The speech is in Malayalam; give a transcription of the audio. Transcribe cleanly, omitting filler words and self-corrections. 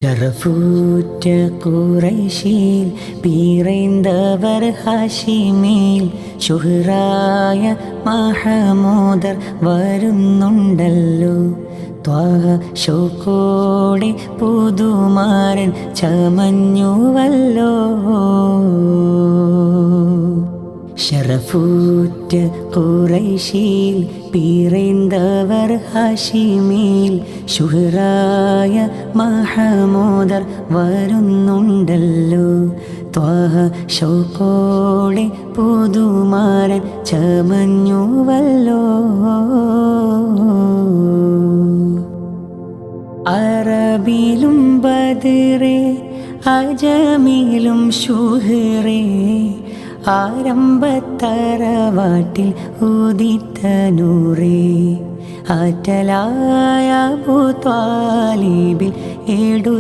ഷറഫൂറ്റ ഖുറൈശിൽ പിറந்தവർ ഹാഷിമിൽ ശുഹ്റായ മഹമൂദർ വരുന്നുണ്ടല്ലോ. ത്വാഹ ശൗഖോടെ പുതുമാരൻ ചമഞ്ഞുവല്ലോ. ഷറഫൂറ്റ ഖുറൈശിൽ പിറന്തവർ ഹാഷിമിൽ ശുഹ്റായ മഹമൂദർ വരുന്നുണ്ടല്ലോ. ത്വാഹ ശൗഖോടെ പുതുമാരൻ ചമഞ്ഞുവല്ലോ. അറബിലും ബദ്റേ അജമിലും ശുഹ്റേ ആരംഭത്തറവാട്ടിൽ ഉദിത്ത നൂറേ ആറ്റലായ അബൂ ത്വാലിബിൽ എടുത്ത